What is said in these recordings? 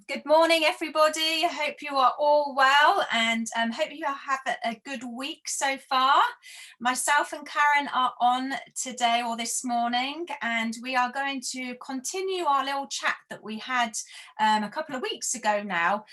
Good morning, everybody. I hope you are all well and hope you have a good week so far. Myself and Karen are on today or this morning, and we are going to continue our little chat that we had a couple of weeks ago now,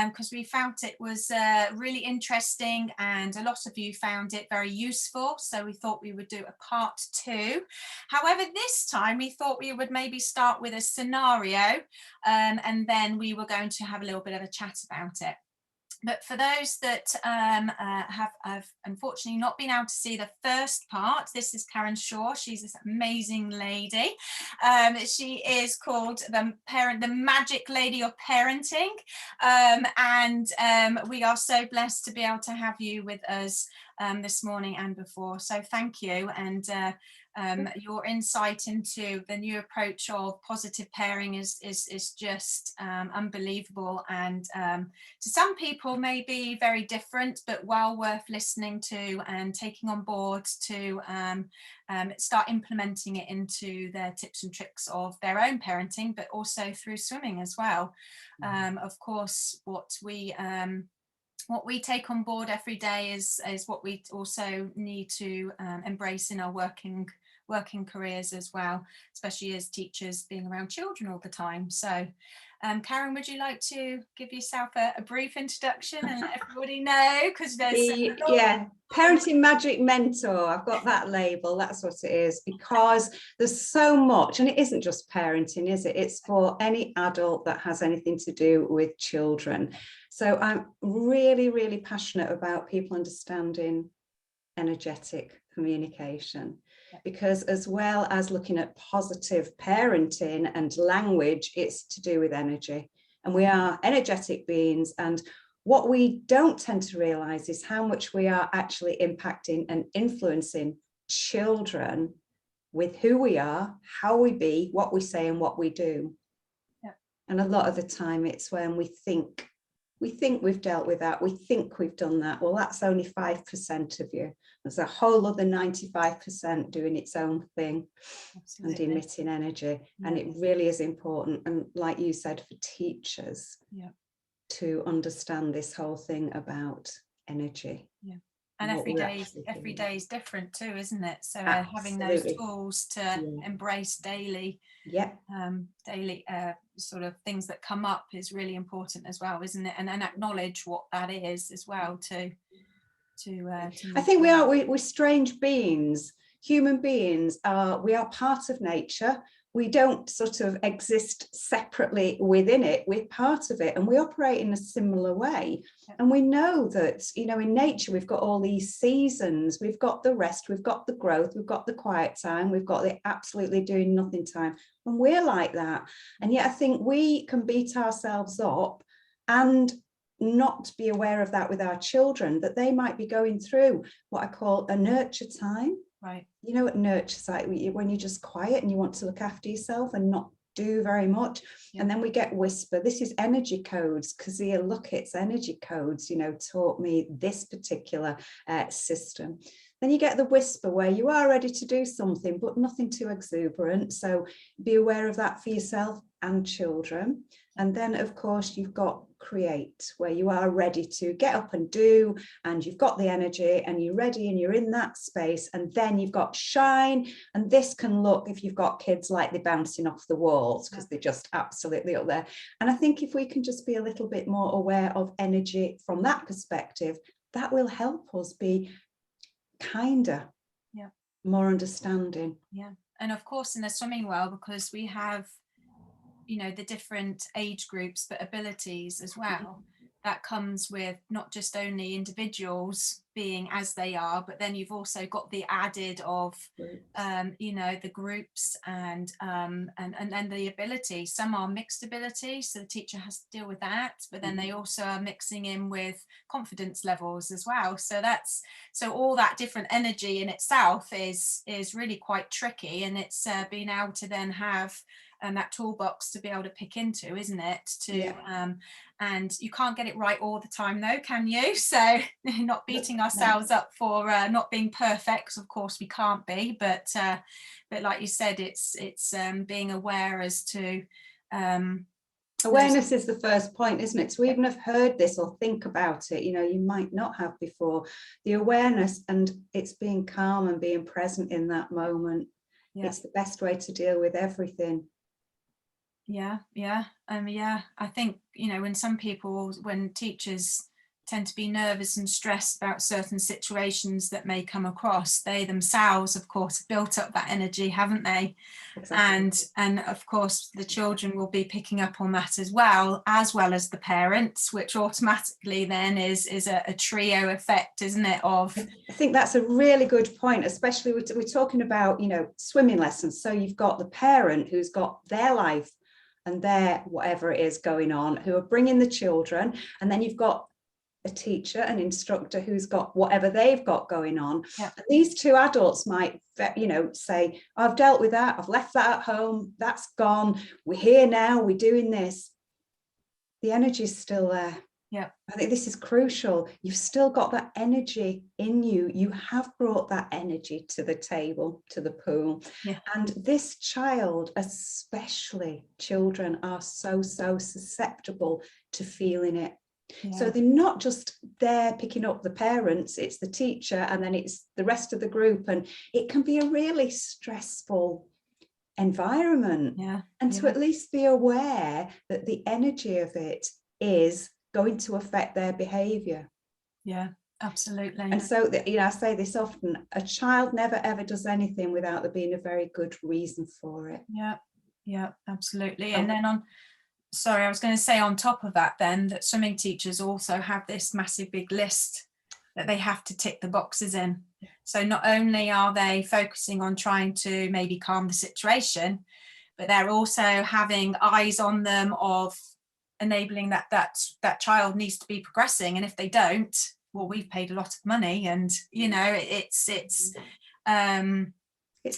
because we found it was really interesting and a lot of you found it very useful. So we thought we would do a part 2. However, this time we thought we would maybe start with a scenario, and then we were going to have a little bit of a chat about it. But for those that have unfortunately not been able to see the first part, this is Karen Shaw. She's this amazing lady. She is called the Magic Lady of Parenting, and we are so blessed to be able to have you with us this morning and before. So thank you, and your insight into the new approach of positive pairing is just unbelievable, and to some people may be very different, but well worth listening to and taking on board to start implementing it into their tips and tricks of their own parenting, but also through swimming as well. Of course, what we take on board every day is what we also need to embrace in our working careers as well, especially as teachers being around children all the time. So Karen, would you like to give yourself a brief introduction and let everybody know, because there's Parenting Magic Mentor, I've got that label, that's what it is, because there's so much, and it isn't just parenting, is it? It's for any adult that has anything to do with children. So I'm really passionate about people understanding energetic communication, because as well as looking at positive parenting and language, it's to do with energy, and we are energetic beings, and what we don't tend to realize is how much we are actually impacting and influencing children with who we are, how we be, what we say and what we do. And a lot of the time it's when we think we've dealt with that, we think we've done that. Well, that's only 5% of you. There's a whole other 95% doing its own thing. Absolutely. And emitting energy. And it really is important. And like you said, for teachers to understand this whole thing about energy. And every day is different too, isn't it? So having those tools to embrace daily sort of things that come up is really important as well, isn't it? And acknowledge what that is as well to I think we're strange beings. Human beings we are part of nature. We don't sort of exist separately within it. We're part of it, and we operate in a similar way. And we know that, you know, in nature, we've got all these seasons. We've got the rest, we've got the growth, we've got the quiet time, we've got the absolutely doing nothing time. And we're like that. And yet I think we can beat ourselves up and not be aware of that with our children, that they might be going through what I call a nurture time. Right. You know what nurture's like, when you're just quiet and you want to look after yourself and not do very much. And then we get whisper. This is energy codes. Kazia Luckett's energy codes, you know, taught me this particular system. Then you get the whisper where you are ready to do something, but nothing too exuberant. So be aware of that for yourself and children. And then, of course, you've got create, where you are ready to get up and do, and you've got the energy and you're ready and you're in that space. And then you've got shine. And this can look, if you've got kids, like they're bouncing off the walls, because they're just absolutely up there. And I think if we can just be a little bit more aware of energy from that perspective, that will help us be kinder, more understanding. And of course in the swimming world, because we have, you know, the different age groups but abilities as well, that comes with not just only individuals being as they are, but then you've also got the added of you know, the groups and the ability. Some are mixed ability, so the teacher has to deal with that, but then they also are mixing in with confidence levels as well. So all that different energy in itself is really quite tricky, and it's being able to then have that toolbox to be able to pick into, isn't it? And you can't get it right all the time though, can you? So not beating ourselves up for not being perfect, 'cause of course we can't be, but like you said, it's being aware as to Awareness is the first point, isn't it? To even have heard this or think about it, you know, you might not have before. The awareness, and it's being calm and being present in that moment. Yeah. It's the best way to deal with everything. Yeah. I think, you know, when teachers tend to be nervous and stressed about certain situations that may come across, they themselves, of course, have built up that energy, haven't they? Exactly. And of course the children will be picking up on that as well as the parents, which automatically then is a trio effect, isn't it? Of, I think that's a really good point, especially we're talking about, you know, swimming lessons. So you've got the parent who's got their life and their whatever it is going on, who are bringing the children, and then you've got a teacher, an instructor who's got whatever they've got going on. Yeah. And these two adults might, you know, say, I've dealt with that, I've left that at home, that's gone, we're here now, we're doing this. The energy's still there. Yeah, I think this is crucial. You've still got that energy in you. You have brought that energy to the table, to the pool. Yeah. And this child, especially children, are so susceptible to feeling it. Yeah. So they're not just there picking up the parents, it's the teacher, and then it's the rest of the group, and it can be a really stressful environment. Yeah. And to at least be aware that the energy of it is going to affect their behaviour. Yeah, absolutely. And so, you know, I say this often, a child never ever does anything without there being a very good reason for it. Yeah, absolutely. And then I was going to say on top of that then, that swimming teachers also have this massive big list that they have to tick the boxes in. So not only are they focusing on trying to maybe calm the situation, but they're also having eyes on them of enabling that child needs to be progressing. And if they don't, well, we've paid a lot of money, and you know, it's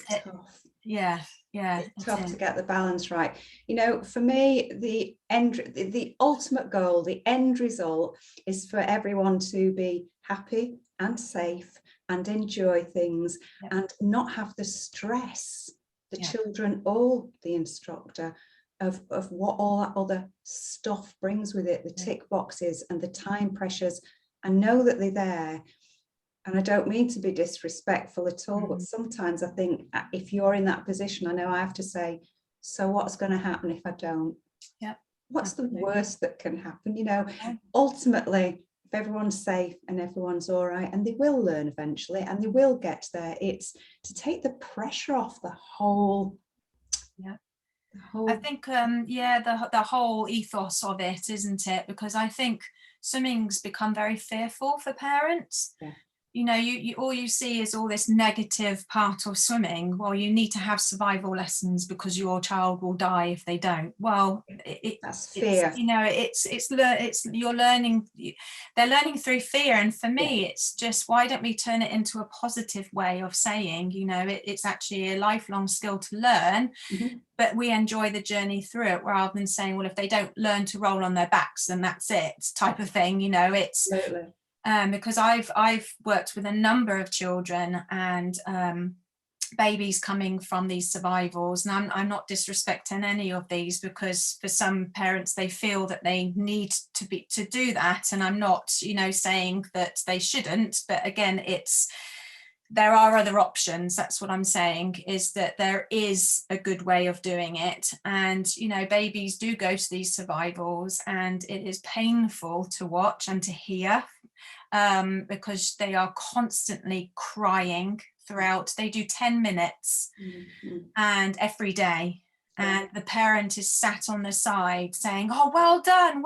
tough. Yeah. It's tough to get the balance right. You know, for me, the ultimate goal, the end result is for everyone to be happy and safe and enjoy things, and not have the stress, the children or the instructor, of what all that other stuff brings with it, the tick boxes and the time pressures. I know that they're there, and I don't mean to be disrespectful at all, but sometimes I think if you're in that position, I know I have to say, so what's going to happen if I don't? Yeah. What's the worst that can happen? You know, ultimately, if everyone's safe and everyone's all right, and they will learn eventually and they will get there, it's to take the pressure off the whole. Yeah. I think, the whole ethos of it, isn't it? Because I think swimming's become very fearful for parents. Yeah. You know, you all you see is all this negative part of swimming. Well, you need to have survival lessons because your child will die if they don't. Well, that's fear. You know, you're learning. They're learning through fear, and for me, it's just, why don't we turn it into a positive way of saying, you know, it's actually a lifelong skill to learn, but we enjoy the journey through it, rather than saying, well, if they don't learn to roll on their backs, then that's it, type of thing. You know, it's. Absolutely. Because I've worked with a number of children and babies coming from these survivals, and I'm not disrespecting any of these, because for some parents they feel that they need to do that, and I'm not, you know, saying that they shouldn't, but again, there are other options. That's what I'm saying, is that there is a good way of doing it. And, you know, babies do go to these survivals, and it is painful to watch and to hear, because they are constantly crying throughout. They do 10 minutes and every day. And the parent is sat on the side saying, oh, well done,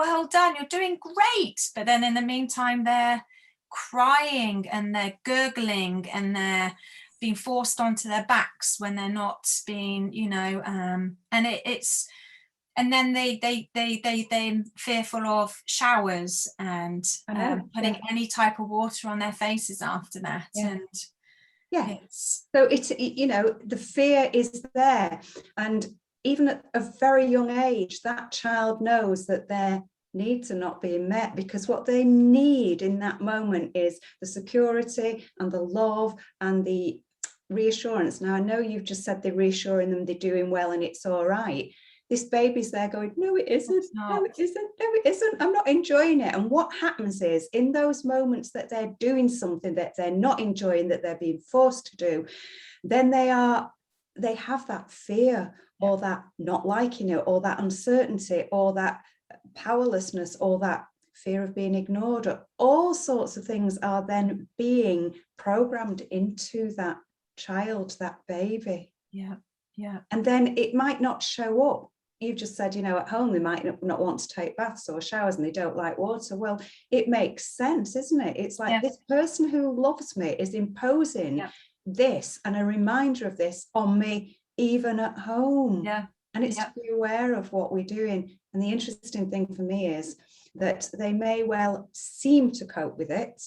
you're doing great. But then in the meantime, they're crying and they're gurgling and they're being forced onto their backs when they're not being, you know, and it's, and then they're fearful of showers and putting any type of water on their faces after that. And so it's, you know, the fear is there, and even at a very young age, that child knows that their needs are not being met, because what they need in that moment is the security and the love and the reassurance. Now, I know you've just said they're reassuring them they're doing well and it's all right. this baby's there going, no, it isn't, not. no, it isn't, no, it isn't, I'm not enjoying it. And what happens is, in those moments that they're doing something that they're not enjoying, that they're being forced to do, then they have that fear, or that not liking it, or that uncertainty, or that powerlessness, or that fear of being ignored, or all sorts of things are then being programmed into that child, that baby. Yeah, yeah. And then it might not show up. You've just said, you know, at home they might not want to take baths or showers and they don't like water. Well, it makes sense, isn't it? It's like, this person who loves me is imposing this and a reminder of this on me, even at home. Yeah. And it's to be aware of what we're doing. And the interesting thing for me is that they may well seem to cope with it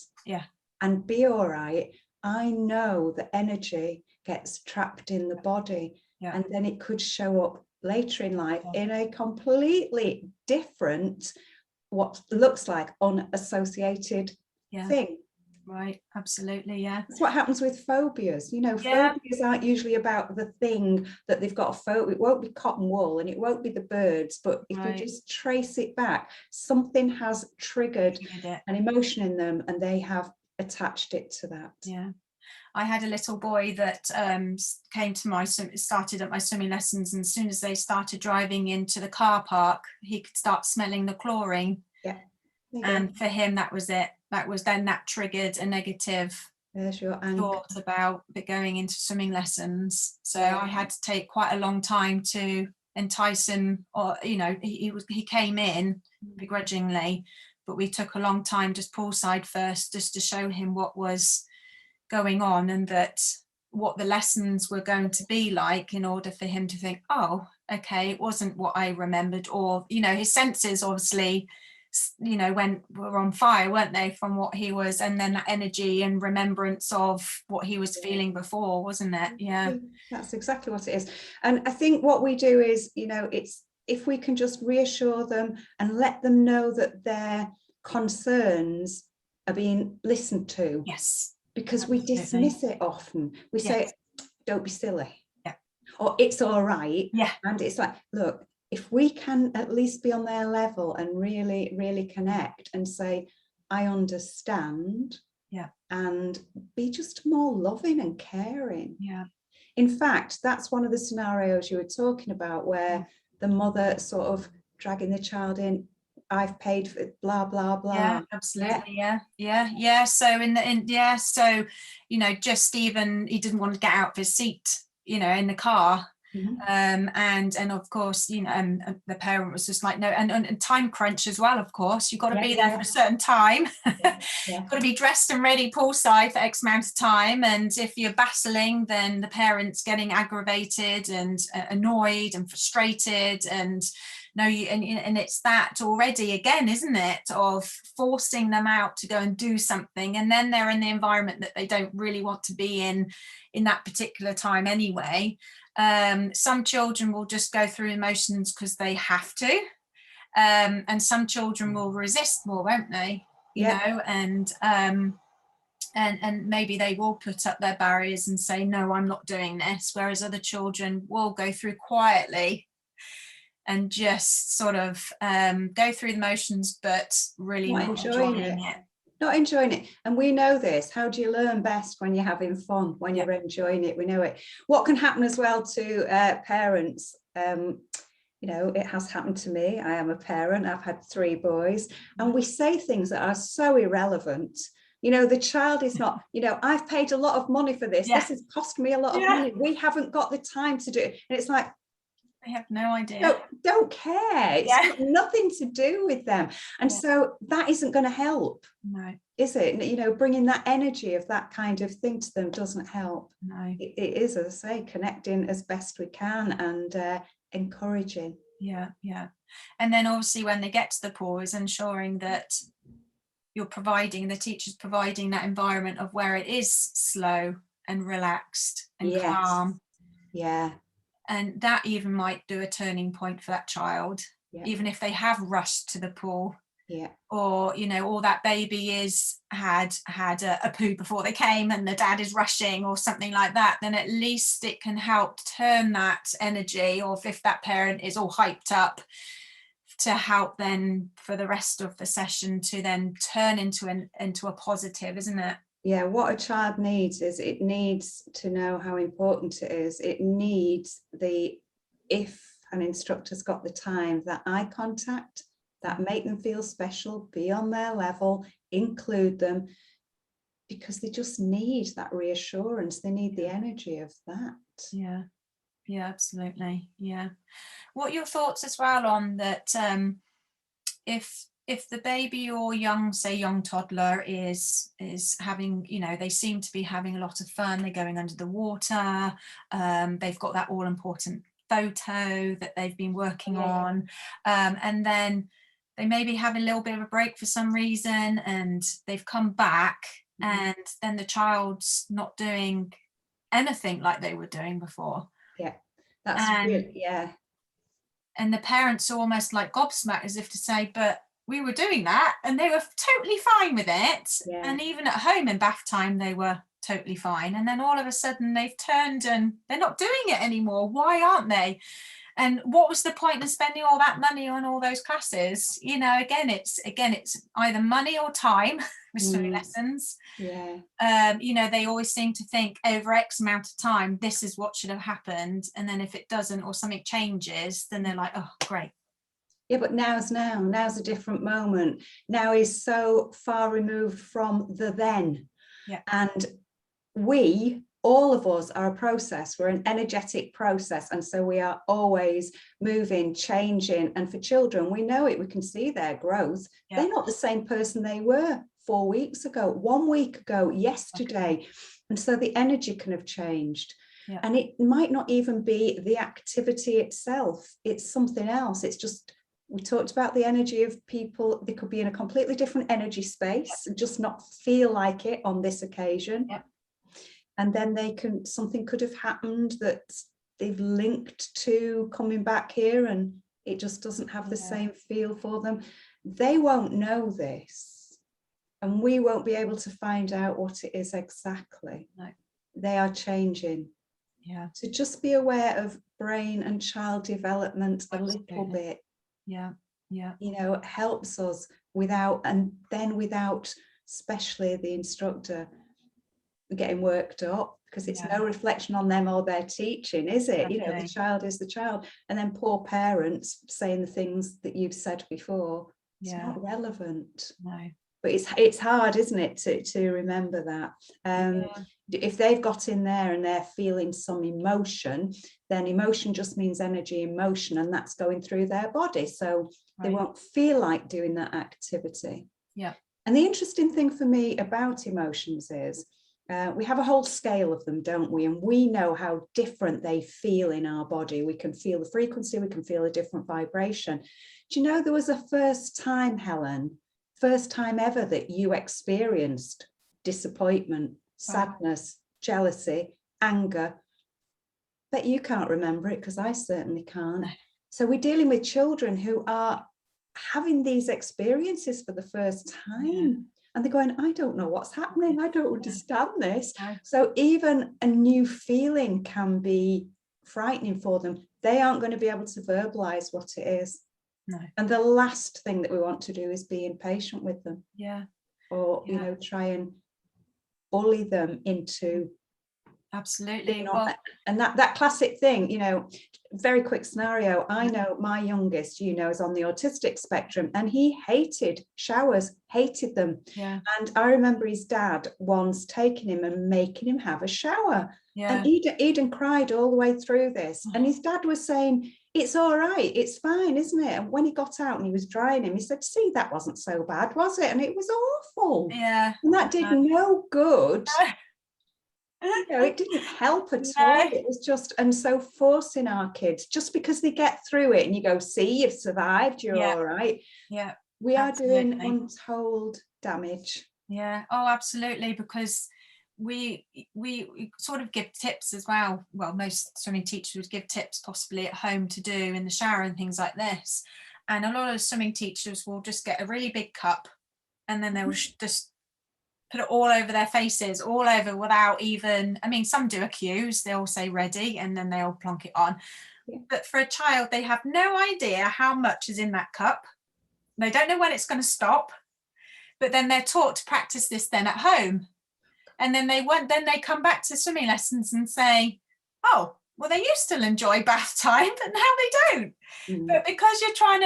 and be all right. I know the energy gets trapped in the body, and then it could show up later in life in a completely different, what looks like unassociated thing. Right, absolutely, yeah. That's what happens with phobias. You know, phobias aren't usually about the thing that they've got a phobia. It won't be cotton wool and it won't be the birds, but if you just trace it back, something has triggered an emotion in them and they have attached it to that. Yeah. I had a little boy that came to started at my swimming lessons, and as soon as they started driving into the car park, he could start smelling the chlorine. Yeah. And for him, that was it. That triggered a negative thought about going into swimming lessons. So I had to take quite a long time to entice him, or, you know, he came in begrudgingly, but we took a long time, just poolside first, just to show him what was going on and that what the lessons were going to be like, in order for him to think, oh, okay, it wasn't what I remembered. Or, you know, his senses obviously, you know, were on fire, weren't they, from what he was, and then that energy and remembrance of what he was feeling before, wasn't it? Yeah, that's exactly what it is. And I think what we do is, you know, it's, if we can just reassure them and let them know that their concerns are being listened to. Yes, because we dismiss it often. We say, don't be silly, or it's all right. And it's like, look, if we can at least be on their level and really, really connect and say, I understand, and be just more loving and caring. In fact, that's one of the scenarios you were talking about, where the mother sort of dragging the child in, I've paid for it, blah blah blah. Yeah, absolutely. Yeah. So so, you know, just even he didn't want to get out of his seat, you know, in the car. And of course, you know, the parent was just like, no, and time crunch as well, of course. You've got to be there for a certain time. Got to be dressed and ready poolside for X amount of time. And if you're battling, then the parent's getting aggravated and annoyed and frustrated, and and it's that already again, isn't it, of forcing them out to go and do something, and then they're in the environment that they don't really want to be in that particular time anyway. Some children will just go through emotions because they have to, and some children will resist more, won't they? You know, and maybe they will put up their barriers and say, no, I'm not doing this, whereas other children will go through quietly and just sort of go through the motions, but really not enjoying it. Not enjoying it. And we know this. How do you learn best? When you're having fun, when you're enjoying it. We know it. What can happen as well to parents, you know, it has happened to me. I am a parent. I've had 3 boys, and we say things that are so irrelevant. You know, the child is not, you know, I've paid a lot of money for this. This has cost me a lot of money. We haven't got the time to do it. And it's like, I have no idea. No, don't care. It's got nothing to do with them. And so that isn't going to help. No. Is it? You know, bringing that energy of that kind of thing to them doesn't help. No. It is, as I say, connecting as best we can and encouraging. Yeah. And then obviously when they get to the pool, is ensuring that you're providing, the teacher's providing that environment of where it is slow and relaxed and calm. Yeah. And that even might do a turning point for that child, even if they have rushed to the pool. Yeah. Or, you know, or that baby had a poo before they came and the dad is rushing or something like that, then at least it can help turn that energy, or if that parent is all hyped up, to help then for the rest of the session to then turn into a positive, isn't it? Yeah, what a child needs is, it needs to know how important it is. It needs if an instructor's got the time, that eye contact, that make them feel special, be on their level, include them, because they just need that reassurance. They need the energy of that. Yeah, yeah, absolutely. Yeah. What are your thoughts as well on that? If the baby or young toddler is having, you know, they seem to be having a lot of fun, they're going under the water, they've got that all important photo that they've been working on, and then they maybe have a little bit of a break for some reason and they've come back, and then the child's not doing anything like they were doing before. Yeah, that's and really, yeah. And the parents are almost like gobsmacked, as if to say, but we were doing that and they were totally fine with it. Yeah. And even at home in bath time, they were totally fine. And then all of a sudden they've turned and they're not doing it anymore. Why aren't they? And what was the point in spending all that money on all those classes? You know, again, it's either money or time with swimming lessons. Yeah. You know, they always seem to think over X amount of time, this is what should have happened. And then if it doesn't, or something changes, then they're like, oh, great. Yeah, but now's a different moment. Now is so far removed from the then. Yeah. And all of us are a process. We're an energetic process. And so we are always moving, changing. And for children, we know it, we can see their growth. Yeah. They're not the same person they were 4 weeks ago, 1 week ago, yesterday. Okay. And so the energy can have changed. Yeah. And it might not even be the activity itself. It's something else. It's just, we talked about the energy of people. They could be in a completely different energy space and just not feel like it on this occasion. Yeah. And then something could have happened that they've linked to coming back here, and it just doesn't have the same feel for them. They won't know this, and we won't be able to find out what it is exactly. No. They are changing. Yeah. So just be aware of brain and child development a little bit. Yeah. Yeah. You know, it helps us without especially the instructor getting worked up, because it's no reflection on them or their teaching, is it? You know, the child is the child, and then poor parents saying the things that you've said before. It's not relevant. No. But it's hard, isn't it, to remember that. If they've got in there and they're feeling some emotion, then emotion just means energy in motion, and that's going through their body, so they won't feel like doing that activity. Yeah. And the interesting thing for me about emotions is we have a whole scale of them, don't we? And we know how different they feel in our body. We can feel the frequency, we can feel a different vibration. Do you know there was a first time, Helen, first time ever that you experienced disappointment, sadness, jealousy, anger? Bet you can't remember it, because I certainly can't. So we're dealing with children who are having these experiences for the first time. Yeah. And they're going, I don't know what's happening. I don't understand this. So even a new feeling can be frightening for them. They aren't going to be able to verbalize what it is. No. And the last thing that we want to do is be impatient with them. Yeah. Or, you know, try and bully them into. Absolutely. And that classic thing, you know, very quick scenario. I know my youngest, you know, is on the autistic spectrum, and he hated showers, hated them. Yeah. And I remember his dad once taking him and making him have a shower. Yeah. And Eden cried all the way through this. And his dad was saying, it's all right, it's fine, isn't it? And when he got out and he was drying him, he said, see, that wasn't so bad, was it? And it was awful. Yeah. And that did no good. You know, it didn't help at all. It was just, and so forcing our kids, just because they get through it and you go, see, you've survived, you're all right. Yeah. We are doing untold damage. Yeah. Oh, absolutely. Because we sort of give tips as well. Well, most swimming teachers would give tips possibly at home to do in the shower and things like this. And a lot of swimming teachers will just get a really big cup, and then they will just put it all over their faces, all over, without even, I mean, some do a cues, they'll say ready, and then they'll plonk it on. Yeah. But for a child, they have no idea how much is in that cup. They don't know when it's going to stop. But then they're taught to practice this then at home. And then they come back to swimming lessons and say, oh, well, they used to enjoy bath time, but now they don't. But because you're trying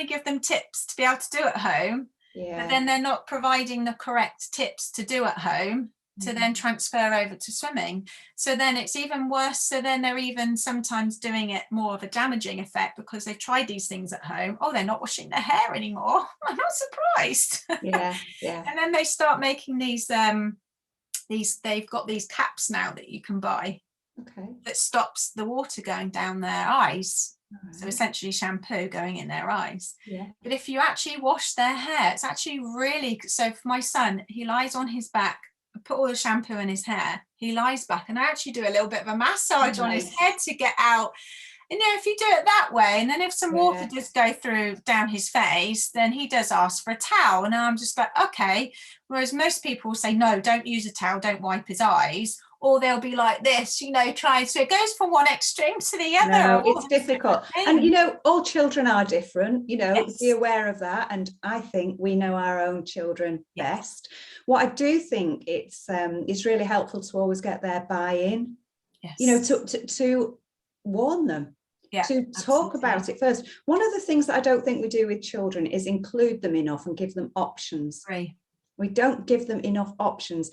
to give them tips to be able to do at home, but then they're not providing the correct tips to do at home to then transfer over to swimming. So then it's even worse. So then they're even sometimes doing it more of a damaging effect, because they've tried these things at home. Oh, they're not washing their hair anymore. I'm not surprised. Yeah. And then they start making these they've got these caps now that you can buy, that stops the water going down their eyes. So essentially shampoo going in their eyes. But if you actually wash their hair, it's actually really, so for my son, he lies on his back, I put all the shampoo in his hair, he lies back, and I actually do a little bit of a massage on his head to get out. And if you do it that way, and then if some water does go through down his face, then he does ask for a towel. And I'm just like, okay. Whereas most people will say, no, don't use a towel, don't wipe his eyes. Or they'll be like this, trying to, it goes from one extreme to the other. No, it's difficult. And, all children are different, Yes. be aware of that. And I think we know our own children best. What I do think it's really helpful to always get their buy-in, to warn them, to talk about it first. One of the things that I don't think we do with children is include them enough and give them options. We don't give them enough options.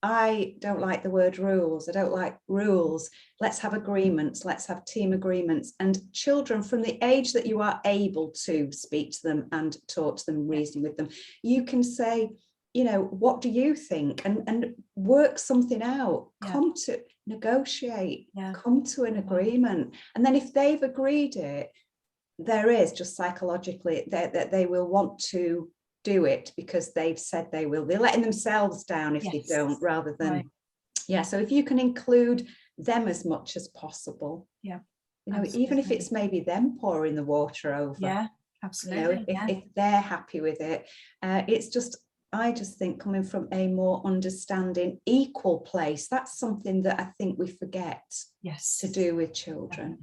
I don't like the word rules. I don't like rules. Let's have agreements. Let's have team agreements. And children, from the age that you are able to speak to them and talk to them, reason with them, you can say, what do you think? And work something out. Come to negotiate. Come to an agreement. And then if they've agreed it, there is just psychologically that they will want to do it because they've said they will. They're letting themselves down if they don't, rather than so if you can include them as much as possible, even if it's maybe them pouring the water over, absolutely, if they're happy with it, it's just, I just think, coming from a more understanding, equal place, that's something that I think we forget to do with children.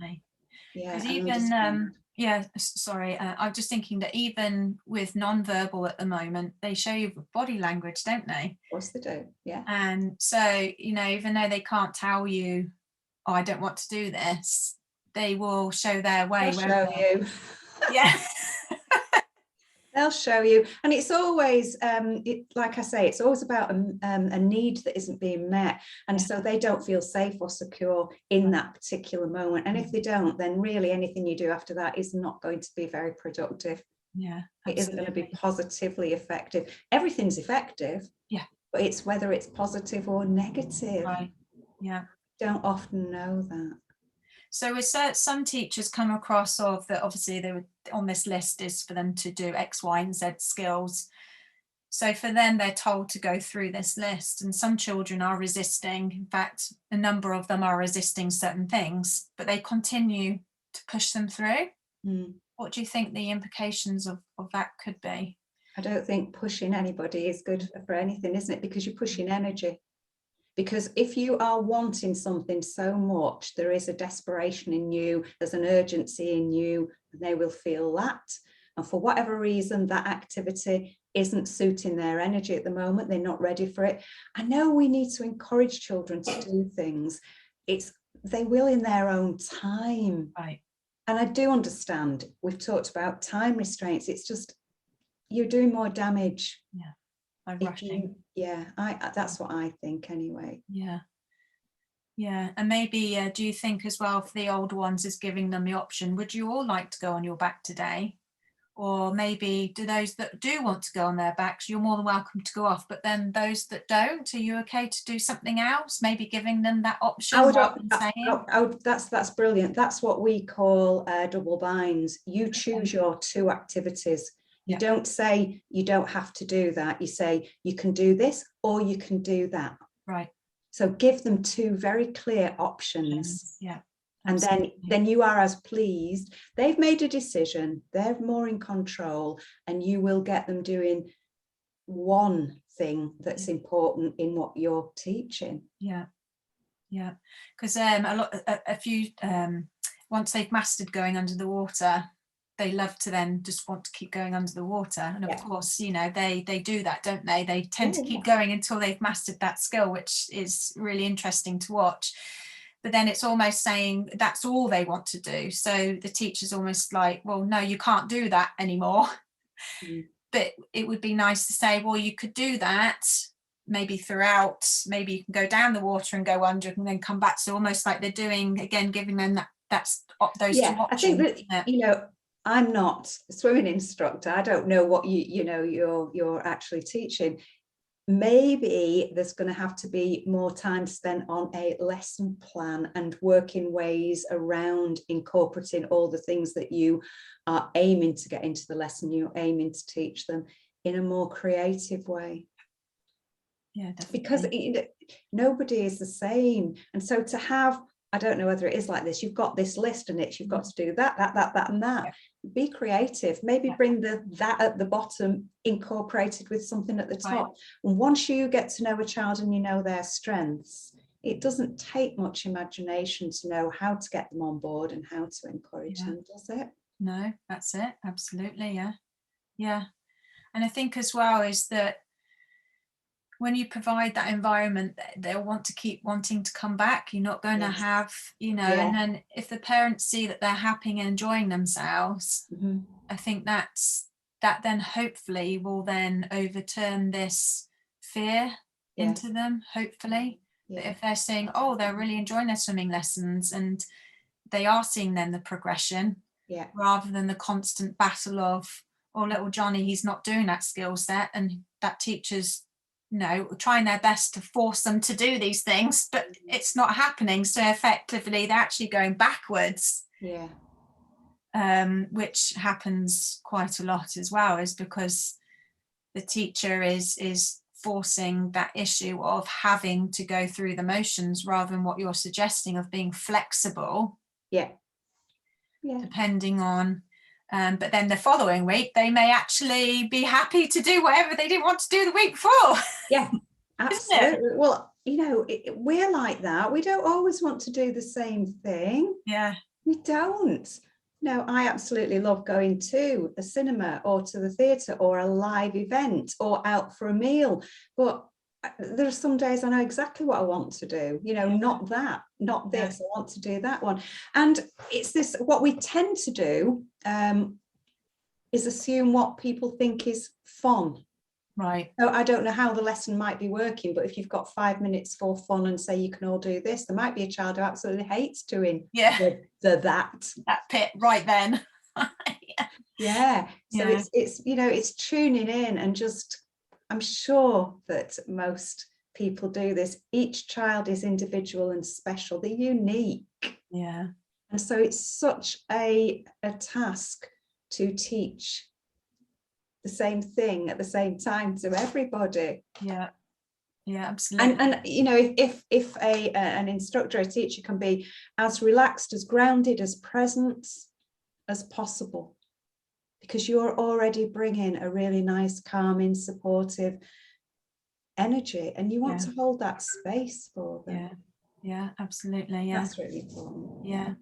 Because even I'm just thinking that even with non-verbal at the moment, they show you body language, don't they? Of course they do, And so, even though they can't tell you, oh, I don't want to do this, they will show their way. They'll show you. They'll show you. And it's always, like I say, it's always about a need that isn't being met. And so they don't feel safe or secure in that particular moment. And if they don't, then really anything you do after that is not going to be very productive. It isn't going to be positively effective. Everything's effective. But it's whether it's positive or negative. Don't often know that. So with some teachers come across that obviously they were on this list is for them to do X, Y, and Z skills. So for them, they're told to go through this list, and some children are resisting. In fact, a number of them are resisting certain things, but they continue to push them through. What do you think the implications of that could be? I don't think pushing anybody is good for anything, isn't it? Because you're pushing energy. Because if you are wanting something so much, there is a desperation in you, there's an urgency in you, and they will feel that. And for whatever reason, that activity isn't suiting their energy at the moment, they're not ready for it. I know we need to encourage children to do things. They will in their own time. And I do understand, we've talked about time restraints, it's just, you're doing more damage. By rushing. That's what I think anyway. And maybe do you think as well, for the older ones, is giving them the option, would you all like to go on your back today? Or maybe do those that do want to go on their backs, you're more than welcome to go off, but then those that don't, are you okay to do something else? Maybe giving them that option. That's brilliant. That's what we call double binds. You choose your two activities. You don't say you don't have to do that. You say you can do this or you can do that. So give them two very clear options. And then you are as pleased. They've made a decision, they're more in control, and you will get them doing one thing that's important in what you're teaching. Yeah, yeah, because a few once they've mastered going under the water, they love to then just want to keep going under the water. And of course, you know, they do that, don't they? They tend to keep going until they've mastered that skill, which is really interesting to watch. But then it's almost saying that's all they want to do. So the teacher's almost like, well, no, you can't do that anymore. But it would be nice to say, well, you could do that maybe throughout, maybe you can go down the water and go under and then come back. So almost like they're doing, again, giving them those two options. I think that, you know, I'm not a swimming instructor. I don't know what you're actually teaching. Maybe there's going to have to be more time spent on a lesson plan and working ways around incorporating all the things that you are aiming to get into the lesson, you're aiming to teach them in a more creative way. Yeah, definitely. Because nobody is the same. And so to have, I don't know whether it is like this, you've got this list and you've got to do that and that. Yeah. Be creative, maybe bring that at the bottom incorporated with something at the top. And once you get to know a child and you know their strengths, it doesn't take much imagination to know how to get them on board and how to encourage them, does it? No, that's it. Absolutely. Yeah. And I think as well is that when you provide that environment, they'll want to keep wanting to come back. You're not going to have, you know, and then if the parents see that they're happy and enjoying themselves, I think that then hopefully will then overturn this fear into them, hopefully. But if they're saying, oh, they're really enjoying their swimming lessons and they are seeing then the progression, rather than the constant battle of, oh, little Johnny, he's not doing that skill set, and that teacher's, you know, trying their best to force them to do these things, but it's not happening. So effectively they're actually going backwards. Which happens quite a lot as well, is because the teacher is forcing that issue of having to go through the motions rather than what you're suggesting of being flexible. Depending on but then the following week they may actually be happy to do whatever they didn't want to do the week before. Absolutely. Well, you know, we're like that. We don't always want to do the same thing. We don't. No, I absolutely love going to a cinema or to the theatre or a live event or out for a meal, but there are some days I know exactly what I want to do, you know, not that, not this, I want to do that one. And it's this, what we tend to do is assume what people think is fun. So I don't know how the lesson might be working, but if you've got 5 minutes for fun and say you can all do this, there might be a child who absolutely hates doing that bit right then. So it's you know, it's tuning in and just, I'm sure that most people do this. Each child is individual and special, they're unique. And so it's such a task to teach the same thing at the same time to everybody. Absolutely. And you know, if an instructor, a teacher can be as relaxed, as grounded, as present as possible, because you're already bringing a really nice, calming, supportive energy, and you want to hold that space for them. Absolutely. That's really important.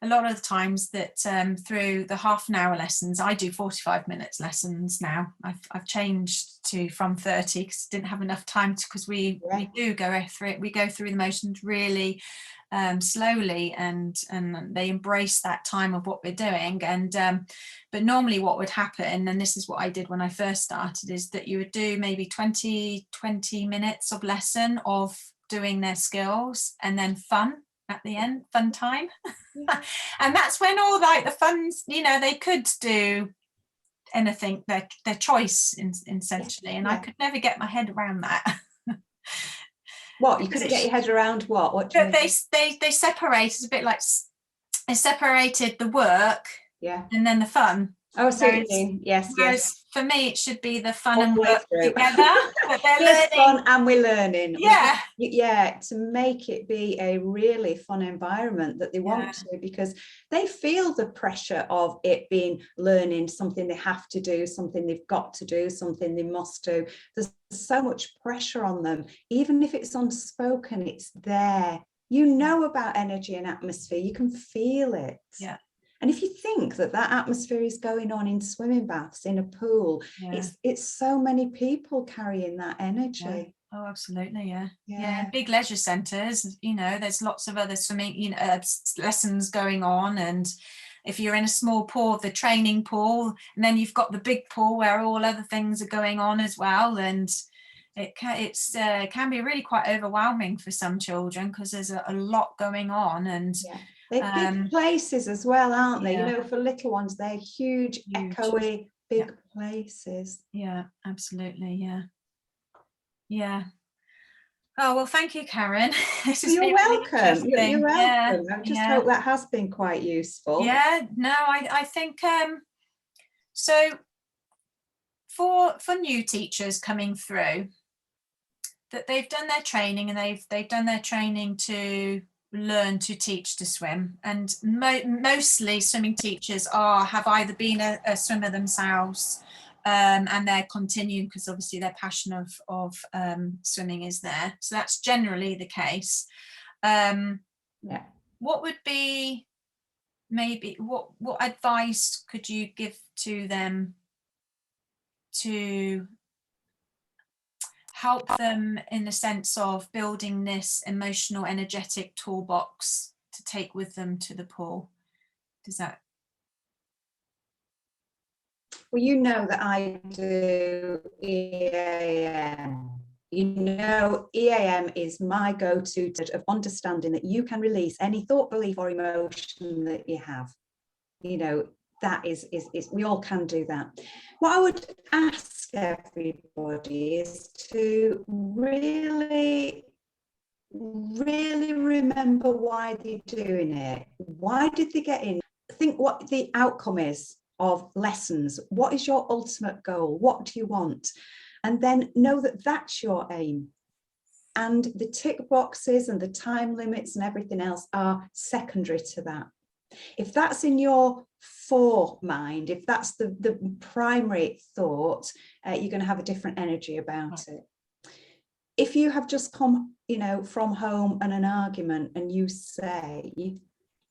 A lot of the times that through the half an hour lessons, I do 45 minutes lessons now. I've changed from 30 because I didn't have enough time because we do go through it. We go through the motions really slowly, and they embrace that time of what we're doing. And but normally what would happen, and this is what I did when I first started, is that you would do maybe 20 minutes of lesson of doing their skills and then fun at the end, fun time. And that's when all like the funs, you know, they could do anything, their choice essentially. And I could never get my head around that. What, you couldn't get your head around what do you mean? They separated a bit, like they separated the work and then the fun. Oh, so you mean, yes, Whereas for me, it should be the fun and way work through. together. But they're It's learning. fun and we're learning. Yeah. Yeah, to make it be a really fun environment that they want to, because they feel the pressure of it being learning, something they have to do, something they've got to do, something they must do. There's so much pressure on them. Even if it's unspoken, it's there. You know about energy and atmosphere. You can feel it. Yeah. And if you think that that atmosphere is going on in swimming baths, in a pool, it's so many people carrying that energy. Yeah. Oh, absolutely. Yeah. Big leisure centres, you know, there's lots of other swimming, you know, lessons going on. And if you're in a small pool, the training pool, and then you've got the big pool where all other things are going on as well. And it can be really quite overwhelming for some children because there's a lot going on. And they're big places as well, aren't they? You know, for little ones, they're huge. Echoey, big places. Yeah, absolutely. Yeah. Oh, well, thank you, Karen. You're welcome. You're welcome. I just hope that has been quite useful. Yeah, no, I think so for new teachers coming through, that they've done their training and they've done their training to learn to teach to swim, and mostly swimming teachers have either been a swimmer themselves, and they're continuing because obviously their passion of swimming is there. So that's generally the case. What would be maybe what advice could you give to them to help them in the sense of building this emotional, energetic toolbox to take with them to the pool? Does that? Well, you know that I do EAM. You know, EAM is my go-to of understanding that you can release any thought, belief, or emotion that you have. You know, that is we all can do that. What I would ask everybody is to really remember why they're doing it. Why did they get in? Think what the outcome is of lessons. What is your ultimate goal? What do you want? And then know that that's your aim. And the tick boxes and the time limits and everything else are secondary to that. If that's in your mind, if that's the primary thought, you're going to have a different energy about it. If you have just come, you know, from home and an argument and you say,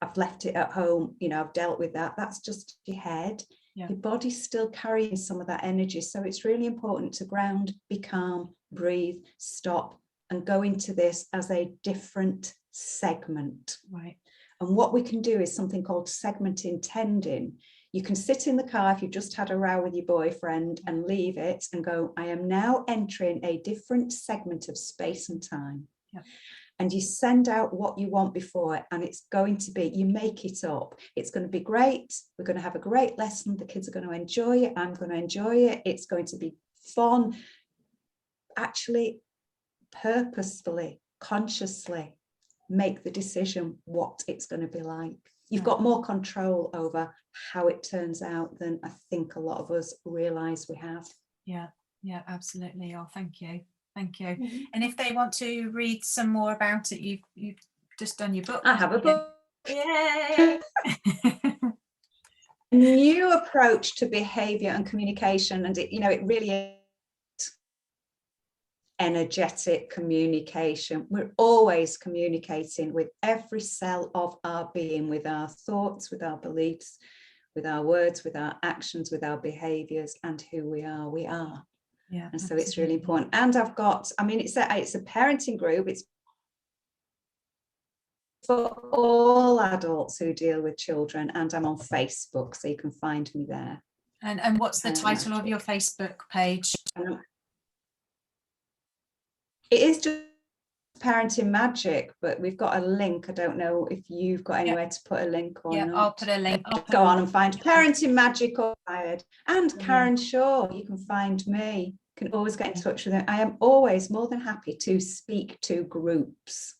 I've left it at home, you know, I've dealt with that, that's just your head. Your body's still carrying some of that energy. So it's really important to ground, be calm, breathe, stop, and go into this as a different segment. Right. And what we can do is something called segment intending. You can sit in the car if you've just had a row with your boyfriend and leave it and go, I am now entering a different segment of space and time. And you send out what you want before it, and it's going to be, you make it up. It's going to be great. We're going to have a great lesson. The kids are going to enjoy it. I'm going to enjoy it. It's going to be fun. Actually, purposefully, consciously make the decision what it's going to be like. You've got more control over how it turns out than I think a lot of us realize we have. Yeah, absolutely. Oh, thank you. And if they want to read some more about it, you've just done your book. I have a book. Yay! A new approach to behaviour and communication, and it really is energetic communication. We're always communicating with every cell of our being, with our thoughts, with our beliefs, with our words, with our actions, with our behaviours, and who we are. Yeah, and so it's really important. And I've got, I mean, it's a parenting group. It's for all adults who deal with children, and I'm on Facebook, so you can find me there. And what's the title of your Facebook page? It is just Parenting Magic, but we've got a link. I don't know if you've got anywhere to put a link or not. I'll put a link. Go on and find Parenting Magic or Wired. And Karen Shaw, you can find me. You can always get in touch with them. I am always more than happy to speak to groups,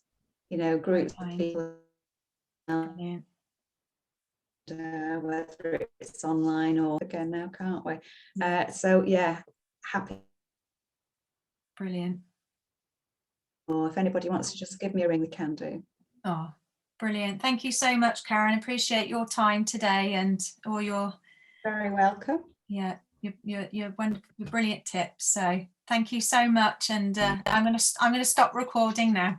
groups of people. whether it's online or again now, can't we? So yeah, happy. Brilliant. Or if anybody wants to just give me a ring, we can do. Oh, brilliant. Thank you so much, Karen. Appreciate your time today and all your very welcome. Yeah, your wonderful, brilliant tips. So thank you so much. And I'm gonna stop recording now.